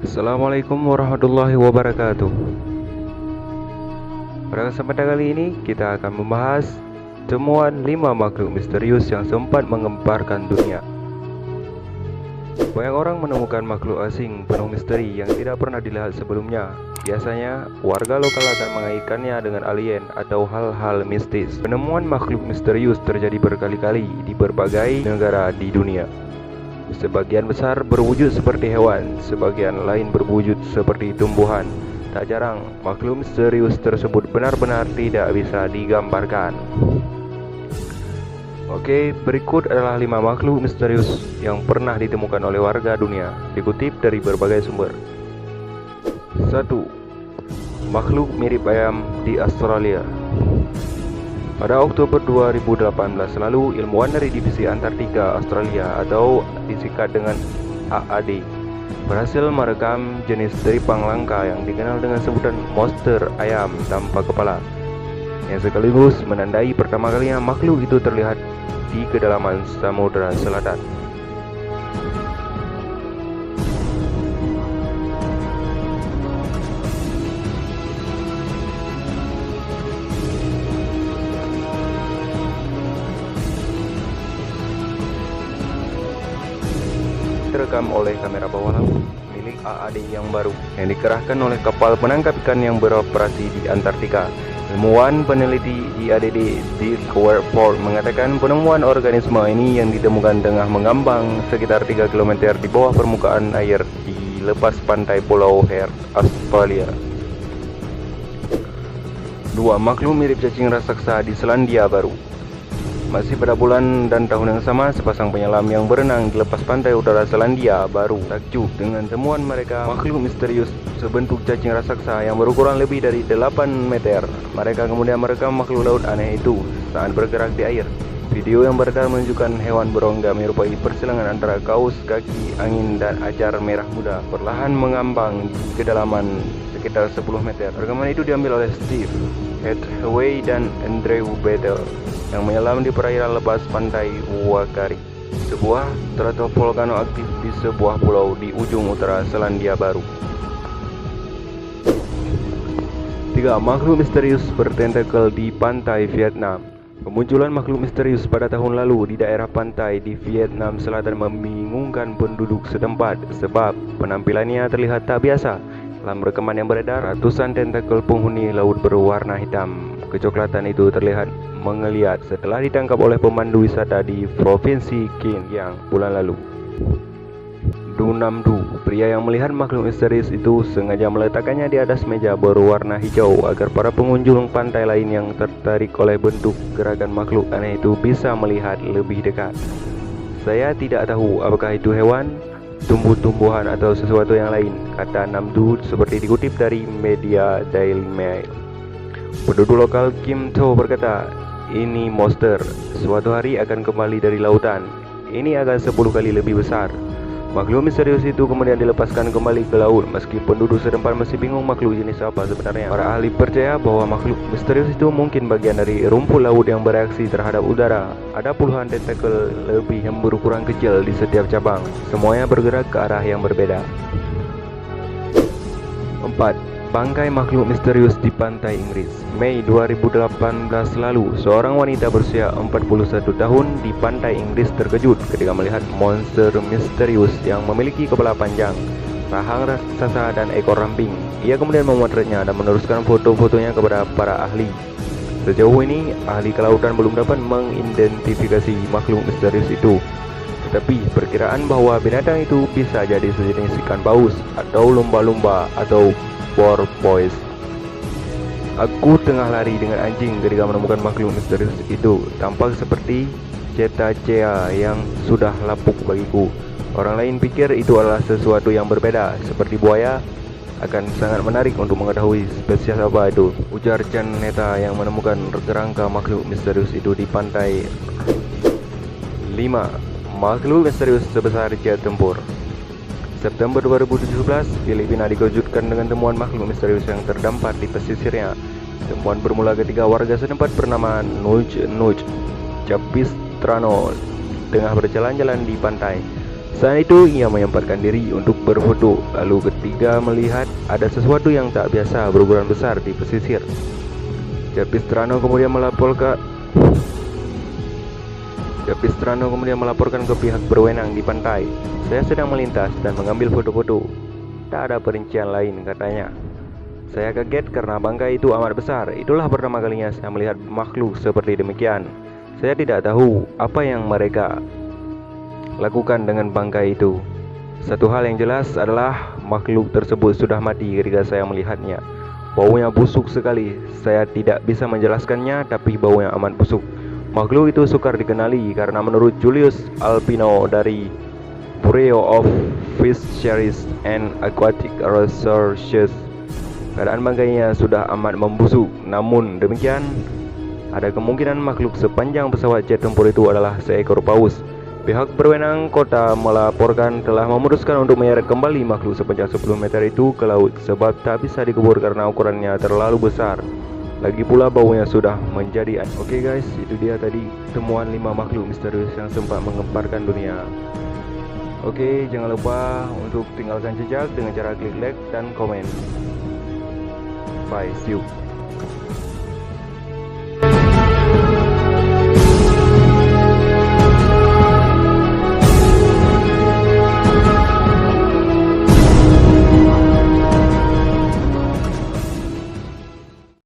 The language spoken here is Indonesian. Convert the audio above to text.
Assalamualaikum warahmatullahi wabarakatuh. Pada kesempatan kali ini kita akan membahas temuan 5 makhluk misterius yang sempat menggemparkan dunia. Banyak orang menemukan makhluk asing penuh misteri yang tidak pernah dilihat sebelumnya. Biasanya, warga lokal akan mengaitkannya dengan alien atau hal-hal mistis. Penemuan makhluk misterius terjadi berkali-kali di berbagai negara di dunia. Sebagian besar berwujud seperti hewan, sebagian lain berwujud seperti tumbuhan. Tak jarang, makhluk misterius tersebut benar-benar tidak bisa digambarkan. Oke, berikut adalah 5 makhluk misterius yang pernah ditemukan oleh warga dunia, dikutip dari berbagai sumber. 1. Makhluk mirip ayam di Australia. Pada Oktober 2018 lalu, ilmuwan dari Divisi Antartika Australia atau disingkat dengan AAD berhasil merekam jenis teripang langka yang dikenal dengan sebutan monster ayam tanpa kepala, yang sekaligus menandai pertama kalinya makhluk itu terlihat di kedalaman Samudra Selatan. Terekam oleh kamera bawah laut milik AAD yang baru yang dikerahkan oleh kapal penangkap ikan yang beroperasi di Antartika. Ilmuwan peneliti di ADD di Cowerport mengatakan penemuan organisme ini yang ditemukan tengah mengambang sekitar 3 km di bawah permukaan air di lepas pantai Pulau Hare, Australia. 2. Makhluk mirip cacing raksasa di Selandia Baru. Masih pada bulan dan tahun yang sama, sepasang penyelam yang berenang di lepas pantai utara Selandia Baru takjub dengan temuan mereka makhluk misterius sebentuk cacing raksasa yang berukuran lebih dari 8 meter. Mereka kemudian merekam makhluk laut aneh itu saat bergerak di air. Video yang beredar menunjukkan hewan berongga menyerupai persilangan antara kaus kaki angin dan acar merah muda perlahan mengambang di kedalaman sekitar 10 meter. Rekaman itu diambil oleh Steve Hathaway dan Andrew Bedell yang menyelam di perairan lepas pantai Wakari, sebuah stratovolcano aktif di sebuah pulau di ujung utara Selandia Baru. 3. Makhluk misterius bertentakel di pantai Vietnam. Kemunculan makhluk misterius pada tahun lalu di daerah pantai di Vietnam Selatan membingungkan penduduk setempat sebab penampilannya terlihat tak biasa. Dalam rekaman yang beredar, ratusan tentakel penghuni laut berwarna hitam kecoklatan itu terlihat mengeliat setelah ditangkap oleh pemandu wisata di Provinsi Kim Yang bulan lalu. Du Nam Du, pria yang melihat makhluk misterius itu sengaja meletakkannya di atas meja berwarna hijau agar para pengunjung pantai lain yang tertarik oleh bentuk gerakan makhluk aneh itu bisa melihat lebih dekat. Saya tidak tahu apakah itu hewan, tumbuh-tumbuhan atau sesuatu yang lain, kata Nam Du seperti dikutip dari media Daily Mail. Penduduk lokal Kim To berkata, ini monster, suatu hari akan kembali dari lautan. Ini akan 10 kali lebih besar. Makhluk misterius itu kemudian dilepaskan kembali ke laut meski penduduk setempat masih bingung makhluk jenis apa sebenarnya. Para ahli percaya bahwa makhluk misterius itu mungkin bagian dari rumput laut yang bereaksi terhadap udara. Ada puluhan tentakel lebih yang berukuran kecil di setiap cabang. Semuanya bergerak ke arah yang berbeda. 4. Bangkai makhluk misterius di pantai Inggris. Mei 2018 lalu, seorang wanita berusia 41 tahun di pantai Inggris terkejut ketika melihat monster misterius yang memiliki kepala panjang, rahang raksasa dan ekor ramping. Ia kemudian memotretnya dan meneruskan foto-fotonya kepada para ahli. Sejauh ini, ahli kelautan belum dapat mengidentifikasi makhluk misterius itu. Tetapi perkiraan bahwa binatang itu bisa jadi sejenis ikan paus atau lumba-lumba atau porpoise. Aku tengah lari dengan anjing ketika menemukan makhluk misterius itu. Tampak seperti cetacea yang sudah lapuk bagiku. Orang lain pikir itu adalah sesuatu yang berbeda, seperti buaya. Akan sangat menarik untuk mengetahui spesies apa itu, ujar Janeta yang menemukan kerangka makhluk misterius itu di pantai. 5. Makhluk misterius sebesar jet tempur. September 2017, Filipina dikejutkan dengan temuan makhluk misterius yang terdampar di pesisirnya. Temuan bermula ketika warga setempat bernama Nuj Capistrano tengah berjalan-jalan di pantai. Saat itu ia menyempatkan diri untuk berfoto. Lalu ketika melihat ada sesuatu yang tak biasa berukuran besar di pesisir, Capistrano kemudian melaporkan ke pihak berwenang di pantai. Saya sedang melintas dan mengambil foto-foto. Tak ada perincian lain, katanya. Saya kaget karena bangkai itu amat besar. Itulah pertama kalinya saya melihat makhluk seperti demikian. Saya tidak tahu apa yang mereka lakukan dengan bangkai itu. Satu hal yang jelas adalah makhluk tersebut sudah mati ketika saya melihatnya. Baunya busuk sekali. Saya tidak bisa menjelaskannya, tapi baunya amat busuk. Makhluk itu sukar dikenali karena menurut Julius Alpino dari Bureau of Fisheries and Aquatic Research, keadaan bangkainya sudah amat membusuk. Namun demikian, ada kemungkinan makhluk sepanjang pesawat jet tempur itu adalah seekor paus. Pihak berwenang kota melaporkan telah memutuskan untuk menyeret kembali makhluk sepanjang 10 meter itu ke laut sebab tak bisa dikubur karena ukurannya terlalu besar. Lagi pula baunya sudah menjadi aneh. Oke guys, itu dia tadi temuan 5 makhluk misterius yang sempat menggemparkan dunia. Oke, jangan lupa untuk tinggalkan jejak dengan cara klik like dan komen. Bye, see you.